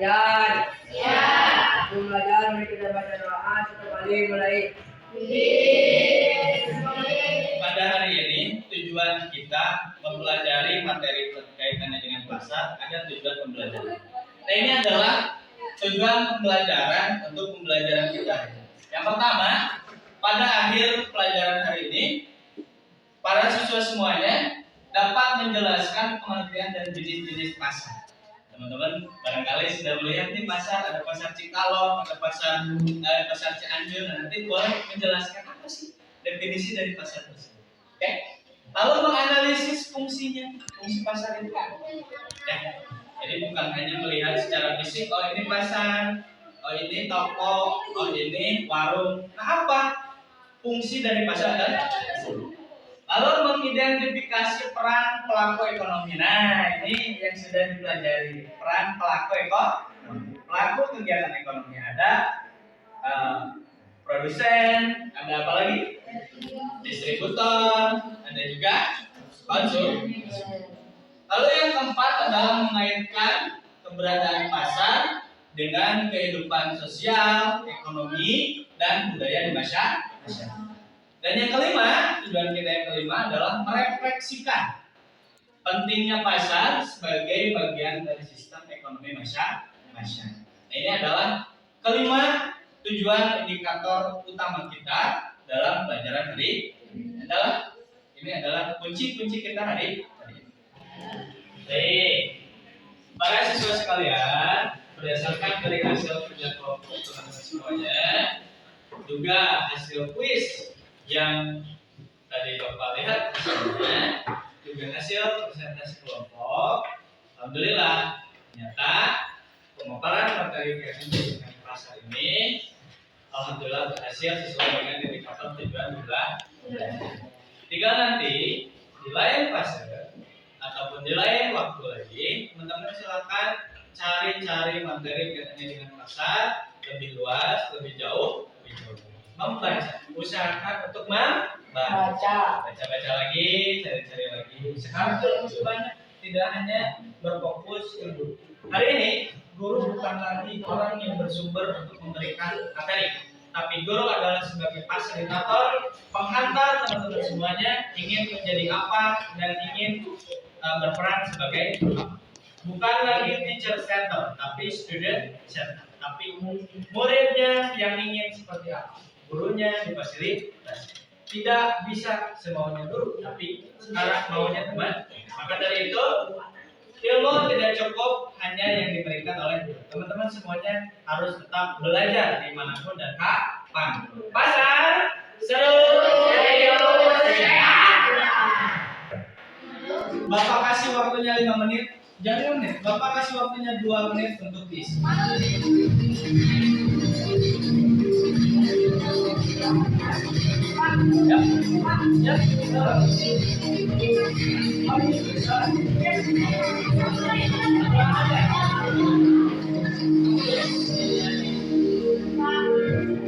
Siap. Siap. Belajar mari kita baca doa satu kali mulai. Pada hari ini tujuan kita mempelajari materi kaitannya dengan pasar. Ada tujuan pembelajaran. Nah, ini adalah tujuan pembelajaran untuk pembelajaran kita. Yang pertama, pada akhir pelajaran hari ini, para siswa semuanya dapat menjelaskan pengertian dan jenis-jenis pasar. Teman-teman barangkali sudah melihat nih pasar, ada pasar Cikalong, ada pasar Cianjur. Nanti boleh menjelaskan apa sih definisi dari pasar tersebut. Oke? Lalu menganalisis fungsinya, fungsi pasar itu apa? Ya. Jadi bukan hanya melihat secara fisik, oh ini pasar, oh ini toko, oh ini warung. Nah, apa fungsi dari pasar dan lalu mengidentifikasi peran pelaku ekonomi. Nah, ini yang sudah dipelajari, peran pelaku ekonomi. Pelaku kegiatan ekonomi ada produsen, ada apa lagi? Distributor, ada juga konsumen. Lalu yang keempat adalah mengaitkan keberadaan pasar dengan kehidupan sosial, ekonomi, dan budaya di masyarakat. Dan yang kelima, tujuan kita yang kelima adalah merefleksikan pentingnya pasar sebagai bagian dari sistem ekonomi masyarakat. Nah, ini adalah kelima tujuan indikator utama kita dalam pelajaran hari ini. Ini adalah kunci-kunci kita hari ini. Baik, para siswa sekalian, berdasarkan dari hasil kerja kelompok teman-teman semuanya, juga hasil kuis yang tadi Bapak lihat hasilnya, juga hasil presentasi kelompok. Alhamdulillah, ternyata pemaparan materi dengan pasar ini alhamdulillah berhasil sesuai dengan indikator tujuan belajar. Tinggal nanti di lain fase ataupun di lain waktu lagi, teman-teman silakan cari-cari materi kaitannya dengan pasar lebih luas, lebih jauh. Membaca, usahakan untuk membaca, baca lagi, cari-cari lagi. Sekarang itu masih banyak, tidak hanya berfokus ilmu. Hari ini guru bukan lagi orang yang bersumber untuk memberikan materi, tapi guru adalah sebagai fasilitator, penghantar teman-teman semuanya ingin menjadi apa dan ingin berperan sebagai apa. Bukan lagi teacher center, tapi student center. Tapi muridnya yang ingin seperti apa, gurunya difasilitasi. Tidak bisa semaunya guru, tapi sekarang maunya teman. Maka dari itu, ilmu tidak cukup hanya yang diberikan oleh guru. Teman-teman semuanya harus tetap belajar dimanapun dan kapan. Pasar seru, Bapak kasih waktunya 5 menit. Jangan 5 menit, Bapak kasih waktunya 2 menit untuk diisi.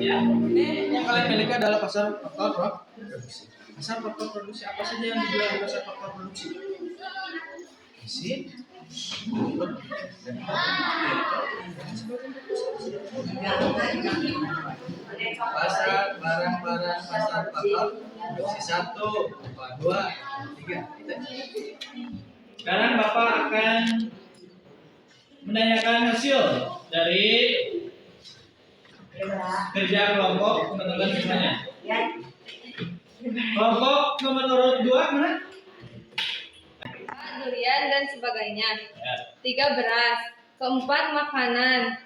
Ya, ini yang kalian miliki adalah pasar faktor produksi. Pasar faktor produksi apa saja yang dijual di pasar faktor produksi? Isi, pasar barang-barang pasar faktor produksi 1, 2, 3. Sekarang Bapak akan menanyakan hasil dari kerja kelompok teman-teman semuanya. Kelompok nomor 2 mana? Durian dan sebagainya. 3 beras. 4 makanan.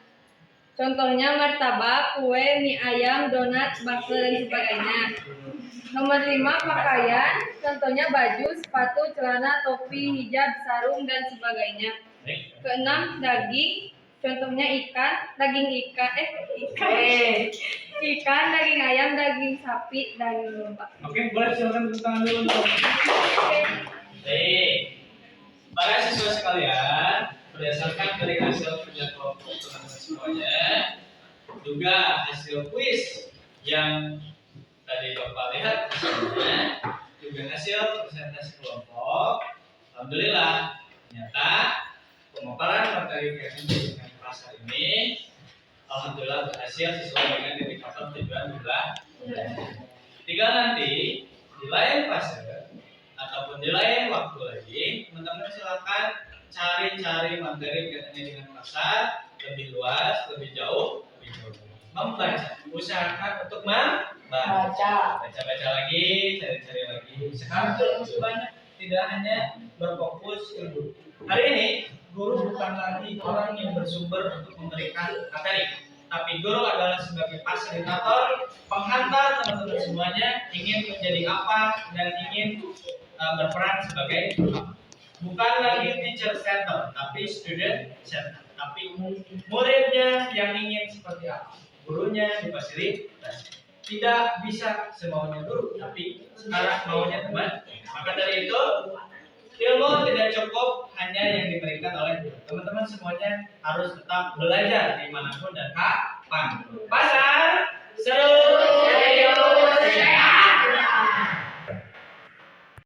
Contohnya martabak, kue, mie ayam, donat, bakso dan sebagainya. Nomor 5 pakaian. Contohnya baju, sepatu, celana, topi, hijab, sarung dan sebagainya. 6 daging. Contohnya daging ikan, daging ayam, daging sapi, daging domba. Oke, boleh silakan tepuk tangan dulu. Baik. Para siswa sekalian, berdasarkan dari hasil kerja kelompok teman-teman semuanya, juga hasil kuis yang tadi Bapak lihat hasilnya, juga hasil presentasi kelompok. Alhamdulillah, ternyata pemaparan materi dengan pasar ini ini alhamdulillah berhasil sesuai dengan indikator tujuan belajar. Tinggal nanti di lain fase ataupun di lain waktu lagi, teman-teman silakan cari-cari materi kaitannya dengan pasar lebih luas, lebih jauh, membaca. Usahakan untuk membaca, baca lagi, cari-cari lagi. Sekarang tuh masih banyak, tidak hanya berfokus ilmu. Hari ini guru bukan lagi orang yang bersumber untuk memberikan materi, tapi guru adalah sebagai fasilitator, penghantar teman-teman semuanya ingin menjadi apa dan ingin berperan sebagai apa. Bukan lagi teacher center, tapi student center. Tapi muridnya yang ingin seperti apa, gurunya difasilitasi. Tidak bisa semaunya guru, tapi sekarang maunya teman. Maka dari itu ilmu tidak cukup hanya yang diberikan oleh guru. Teman-teman semuanya harus tetap belajar dimanapun dan kapan. Pasar seru, serius, sehat.